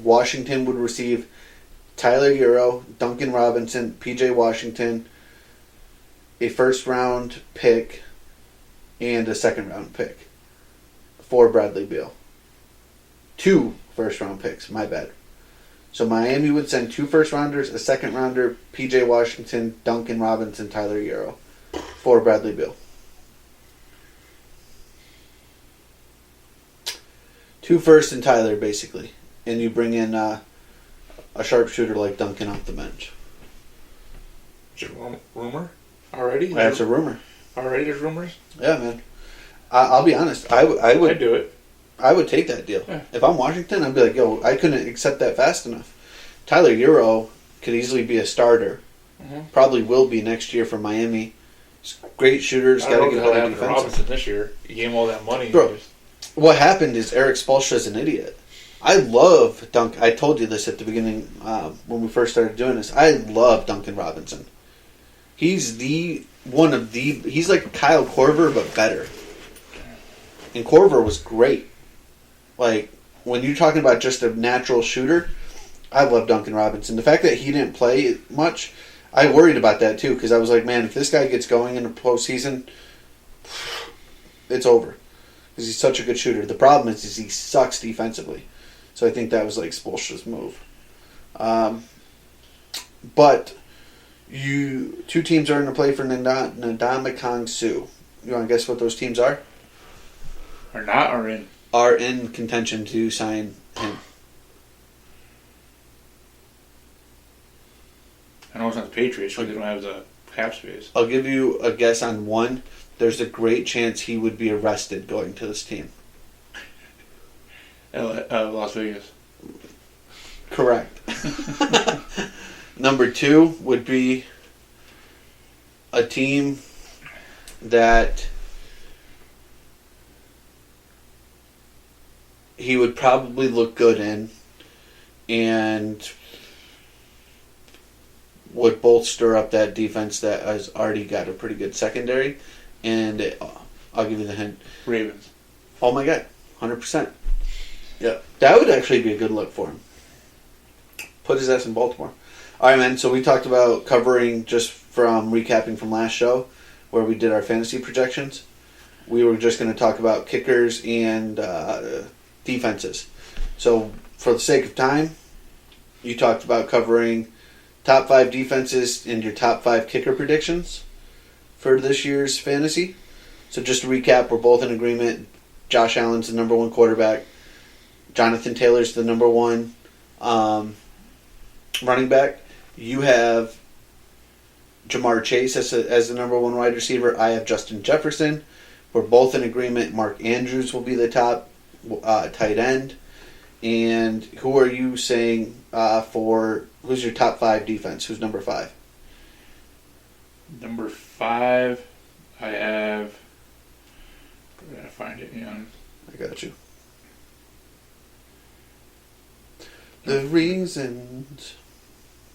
Washington would receive Tyler Euro, Duncan Robinson, P.J. Washington, a first-round pick, and a second-round pick for Bradley Beal. 2 first-round picks, my bad. So Miami would send 2 first-rounders, a second-rounder, P.J. Washington, Duncan Robinson, Tyler Euro for Bradley Beal. 2 firsts and Tyler, basically. And you bring in a sharpshooter like Duncan off the bench. Is it rumor already? That's a rumor. Already there's rumors? Yeah, man. I'll be honest. I would I'd do it. I would take that deal. Yeah. If I'm Washington, I'd be like, yo, I couldn't accept that fast enough. Tyler Euro could easily be a starter. Mm-hmm. Probably will be next year for Miami. He's a great shooters. I Got don't to know get what better happened to Robinson defensive. this year. He gave him all that money. Bro, what happened is Eric Spoelstra's an idiot. I love Duncan. I told you this at the beginning when we first started doing this. I love Duncan Robinson. He's he's like Kyle Korver, but better. And Korver was great. Like, when you're talking about just a natural shooter, I love Duncan Robinson. The fact that he didn't play much, I worried about that too, because I was like, man, if this guy gets going in the postseason, it's over. Because he's such a good shooter. The problem is he sucks defensively. So I think that was like Spoelstra's move. But 2 teams are in the play for Ndamukong Suh. You want to guess what those teams are? Or not, or in? Are in contention to sign him. I know it's not the Patriots because they don't have the cap space. I'll give you a guess on one. There's a great chance he would be arrested going to this team. Las Vegas. Correct. Number 2 would be a team that he would probably look good in and would both stir up that defense that has already got a pretty good secondary. And I'll give you the hint. Ravens. Oh my God, 100%. Yeah, that would actually be a good look for him. Put his ass in Baltimore. All right, man, so we talked about covering, just from recapping from last show where we did our fantasy projections. We were just going to talk about kickers and defenses. So for the sake of time, you talked about covering top 5 defenses and your top 5 kicker predictions for this year's fantasy. So just to recap, we're both in agreement. Josh Allen's the number 1 quarterback. Jonathan Taylor's the number 1 running back. You have Jamar Chase as the number 1 wide receiver. I have Justin Jefferson. We're both in agreement. Mark Andrews will be the top tight end. And who are you saying who's your top 5 defense? Who's number 5? Number 5, I have... I gotta find it, yeah. I got you. The reasons.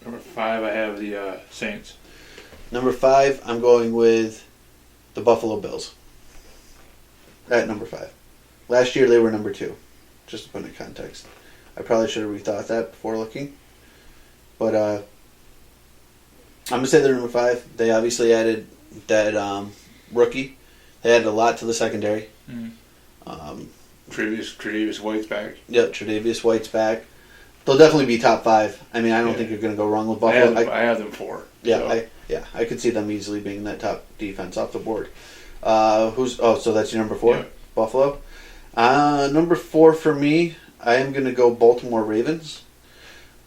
Number 5, I have the Saints. Number 5, I'm going with the Buffalo Bills. At number 5. Last year they were number 2. Just to put it in context. I probably should have rethought that before looking. But I'm going to say they're number 5. They obviously added that rookie. They added a lot to the secondary. Mm-hmm. Tre'Davious White's back. Yep, Tre'Davious White's back. They'll definitely be top 5. I mean, I don't think you're going to go wrong with Buffalo. I have them 4. Yeah, so. I could see them easily being that top defense off the board. So that's your number 4? Yeah. Buffalo. Number 4 for me, I am going to go Baltimore Ravens.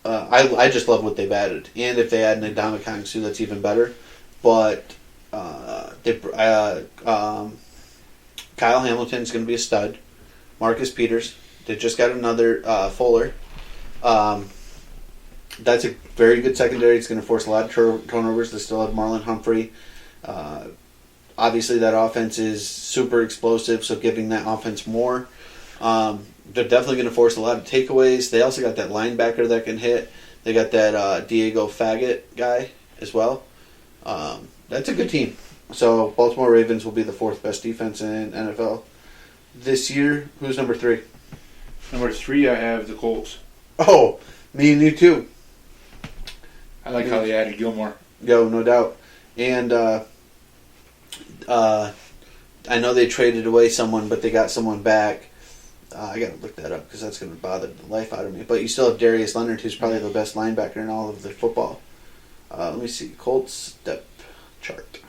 I just love what they've added. And if they add Ndamukong Suh, that's even better. But Kyle Hamilton's going to be a stud. Marcus Peters. They just got another Fuller. That's a very good secondary. It's going to force a lot of turnovers. They still have Marlon Humphrey. Obviously, that offense is super explosive, so giving that offense more. They're definitely going to force a lot of takeaways. They also got that linebacker that can hit. They got that Diego Faggot guy as well. That's a good team. So Baltimore Ravens will be the 4th best defense in NFL this year. Who's number 3? Number 3, I have the Colts. Oh, me and you too. I like how they added Gilmore. Yo, no doubt. And I know they traded away someone, but they got someone back. I got to look that up because that's going to bother the life out of me. But you still have Darius Leonard, who's probably the best linebacker in all of the football. Let me see, Colts depth chart.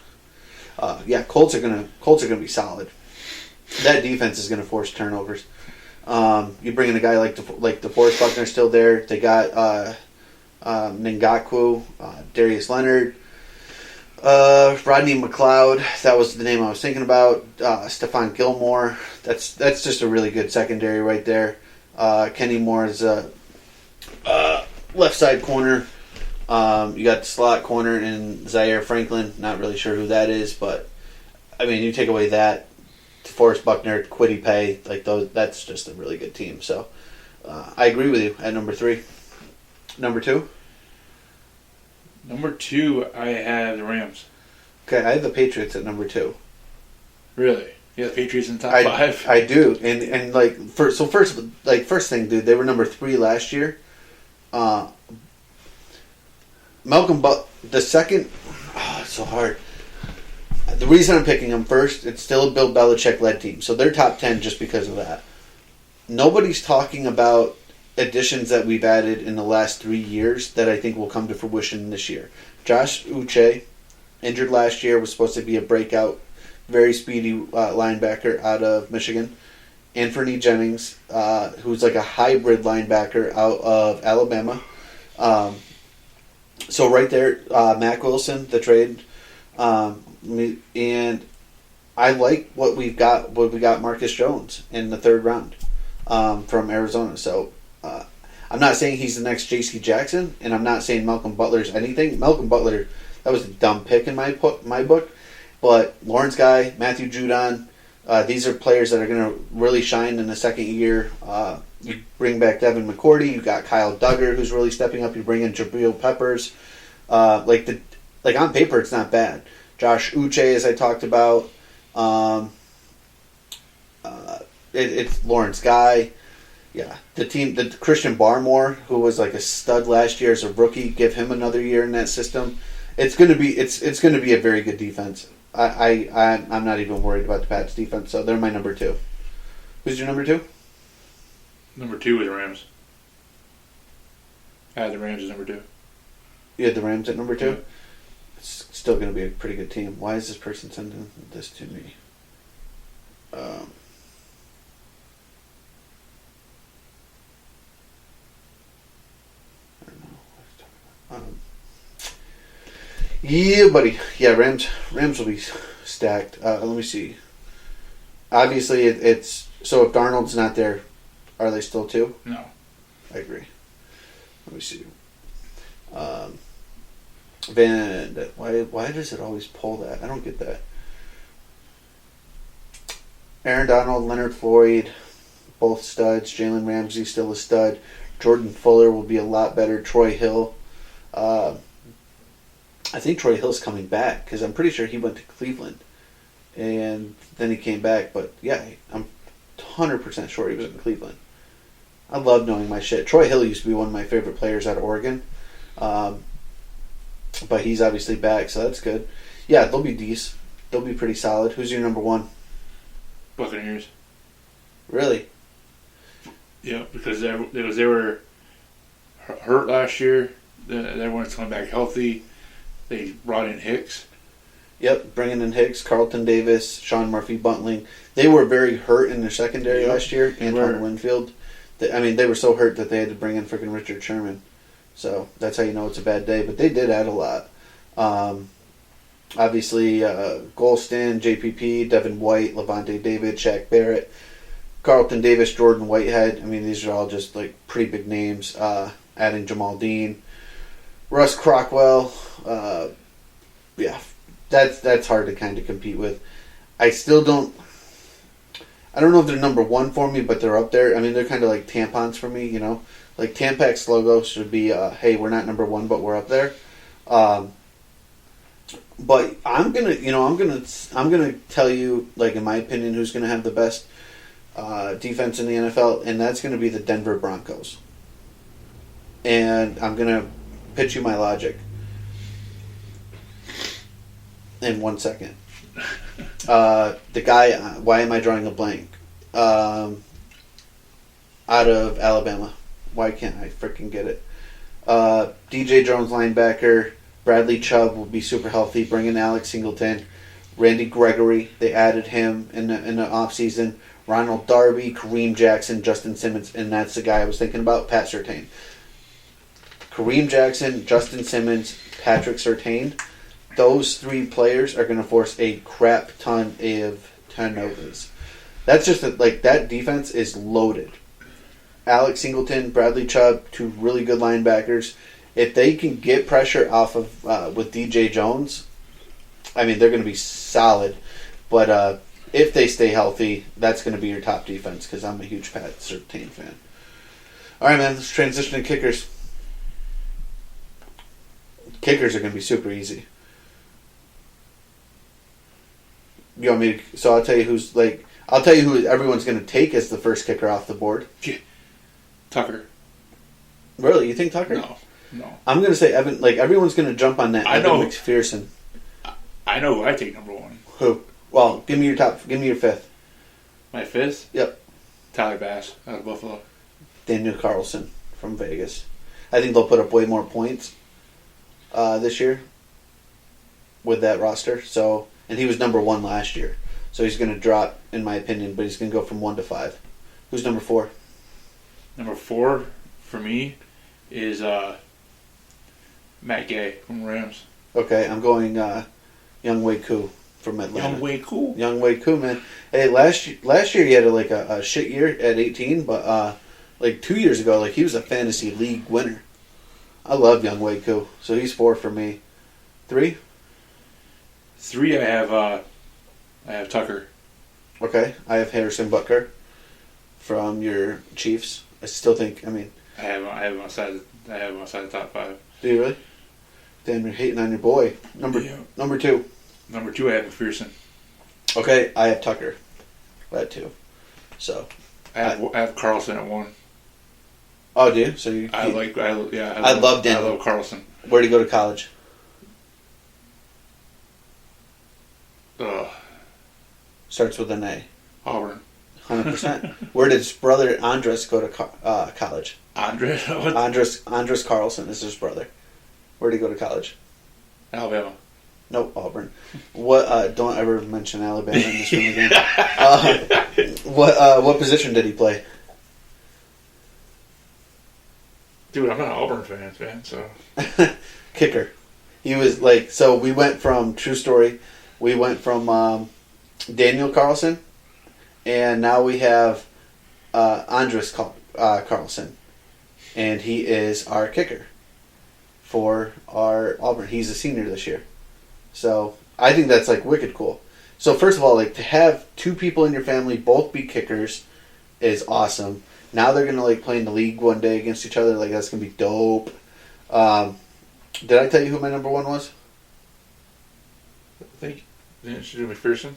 Colts are gonna be solid. That defense is gonna force turnovers. You bring in a guy like DeForest Buckner still there. They got Ngakoue, Darius Leonard, Rodney McLeod. That was the name I was thinking about. Stephon Gilmore. That's just a really good secondary right there. Kenny Moore is a left side corner. You got the slot corner in Zaire Franklin. Not really sure who that is, but I mean, you take away that, DeForest Buckner, Kwity Paye, like those. That's just a really good team. So I agree with you at number 3. Number 2. Number 2, I have the Rams. Okay, I have the Patriots at number 2. Really? You have the Patriots in the top 5? I do, and like first thing, dude, they were number 3 last year. The second, it's so hard. The reason I'm picking them first, it's still a Bill Belichick-led team, so they're top 10 just because of that. Nobody's talking about additions that we've added in the last 3 years that I think will come to fruition this year. Josh Uche, injured last year, was supposed to be a breakout, very speedy linebacker out of Michigan. Anthony Jennings, who's like a hybrid linebacker out of Alabama. So right there, Mac Wilson, the trade, and I like what we got Marcus Jones in the 3rd round from Arizona. So I'm not saying he's the next J.C. Jackson, and I'm not saying Malcolm Butler's anything. Malcolm Butler, that was a dumb pick in my book, but Lawrence Guy, Matthew Judon, these are players that are going to really shine in the second year. You bring back Devin McCourty. You got Kyle Duggar, who's really stepping up. You bring in Jabril Peppers. Like on paper, it's not bad. Josh Uche, as I talked about. It's Lawrence Guy. Yeah, the Christian Barmore, who was like a stud last year as a rookie, give him another year in that system. It's gonna be a very good defense. I'm not even worried about the Pats defense. So they're my number 2. Who's your number 2? Number 2 is the Rams. I had the Rams as number 2. You had the Rams at number 2? Yeah. It's still going to be a pretty good team. Why is this person sending this to me? I don't know. Yeah, buddy. Yeah, Rams will be stacked. Let me see. Obviously, it's... So if Darnold's not there, are they still 2? No. I agree. Let me see. Why does it always pull that? I don't get that. Aaron Donald, Leonard Floyd, both studs. Jalen Ramsey still a stud. Jordan Fuller will be a lot better. Troy Hill. I think Troy Hill's coming back because I'm pretty sure he went to Cleveland. And then he came back. But yeah, I'm 100% sure he was in Cleveland. I love knowing my shit. Troy Hill used to be one of my favorite players out of Oregon. But he's obviously back, so that's good. Yeah, they'll be decent. They'll be pretty solid. Who's your number 1? Buccaneers. Really? Yeah, because they were hurt last year. Everyone's coming back healthy. They brought in Hicks. Yep, bringing in Hicks, Carlton Davis, Sean Murphy, Buntling. They were very hurt in their secondary last year. Antoine Winfield. They were so hurt that they had to bring in freaking Richard Sherman. So that's how you know it's a bad day. But they did add a lot. Obviously, Golston, JPP, Devin White, Levante David, Shaq Barrett, Carlton Davis, Jordan Whitehead. I mean, these are all just like pretty big names. Adding Jamal Dean, Russ Crockwell. Yeah, that's hard to kind of compete with. I don't know if they're number 1 for me, but they're up there. I mean, they're kind of like tampons for me, you know. Like Tampax's logo should be, hey, we're not number 1, but we're up there. But I'm gonna tell you, like in my opinion, who's gonna have the best defense in the NFL, and that's gonna be the Denver Broncos. and I'm gonna pitch you my logic in 1 second. The guy, why am I drawing a blank? Out of Alabama. Why can't I freaking get it? DJ Jones, linebacker. Bradley Chubb will be super healthy. Bring in Alex Singleton. Randy Gregory, they added him in the offseason. Ronald Darby, Kareem Jackson, Justin Simmons, and that's the guy I was thinking about, Pat Surtain. Kareem Jackson, Justin Simmons, Patrick Surtain. Those three players are going to force a crap ton of turnovers. That's just that defense is loaded. Alex Singleton, Bradley Chubb, two really good linebackers. If they can get pressure off of with DJ Jones, I mean, they're going to be solid. But if they stay healthy, that's going to be your top defense because I'm a huge Pat Surtain fan. All right, man, let's transition to kickers. Kickers are going to be super easy. You want me to, so I'll tell you who everyone's going to take as the first kicker off the board. Tucker. Really? You think Tucker? No. I'm going to say Evan. Everyone's going to jump on that. I Evan know. McPherson. I know who I take number one. Who? Well, give me your top. Give me your fifth. My fifth? Yep. Tyler Bass out of Buffalo. Daniel Carlson from Vegas. I think they'll put up way more points this year with that roster. So, and he was number one last year. So he's going to drop, in my opinion, but he's going to go from 1 to 5. Who's number 4? Number 4 for me is Matt Gay from Rams. Okay, I'm going Young Wei Koo from Atlanta. Young Wei Koo, man. Hey, last year he had a shit year at 18, but 2 years ago, he was a fantasy league winner. I love Young Wei Koo, so he's 4 for me. 3? 3, I have Tucker. Okay, I have Harrison Butker from your Chiefs. I still think. I have him outside the top 5. Do you really? Damn, you're hating on your boy. Number 2. Number 2, I have McPherson. Okay, I have Tucker at 2. So I have Carlson at 1. Oh, do you? So I love Daniel. I love Carlson. Where'd he go to college? Starts with an A. Auburn. 100%. Where did his brother Andres go to college? Andres Carlson is his brother. Where'd he go to college? Alabama. Nope, Auburn. What? Don't ever mention Alabama in this room again. What position did he play? Dude, I'm not an Auburn fan, man. So kicker. He was so. We went from true story. We went from Daniel Carlson, and now we have Andres Carlson, and he is our kicker for our Auburn. He's a senior this year, so I think that's wicked cool. So first of all, to have 2 people in your family both be kickers is awesome. Now they're gonna play in the league one day against each other. That's gonna be dope. Did I tell you who my number 1 was? I think didn't you do McPherson?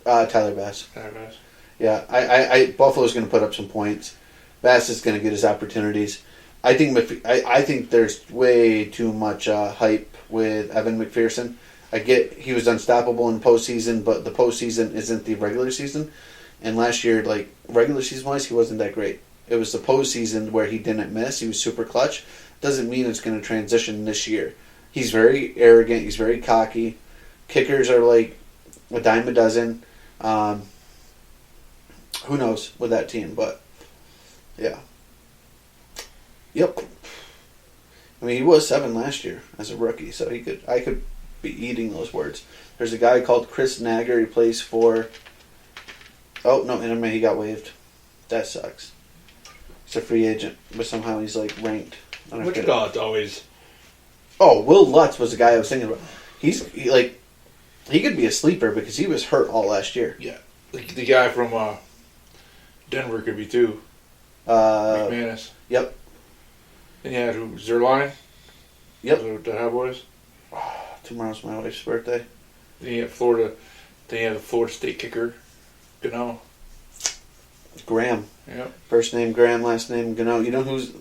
Tyler Bass. Yeah, I Buffalo's going to put up some points. Bass is going to get his opportunities. I think there's way too much hype with Evan McPherson. I get he was unstoppable in postseason, but the postseason isn't the regular season. And last year, regular season wise, he wasn't that great. It was the postseason where he didn't miss. He was super clutch. Doesn't mean it's going to transition this year. He's very arrogant. He's very cocky. Kickers are a dime a dozen. Who knows with that team, but yeah. Yep. He was 7 last year as a rookie, so I could be eating those words. There's a guy called Chris Nager. He plays for. Oh no, he got waived. That sucks. He's a free agent, but somehow he's ranked. What you call it always? Oh, Will Lutz was the guy I was thinking about. He could be a sleeper because he was hurt all last year. Yeah, the guy from Denver could be too. McManus. Yep. And yeah, Zerline. Yep. The Cowboys. Tomorrow's my wife's birthday. Then you have Florida. Then you have the Florida State kicker. Graham. Yep. First name Graham, last name Gano. You know who's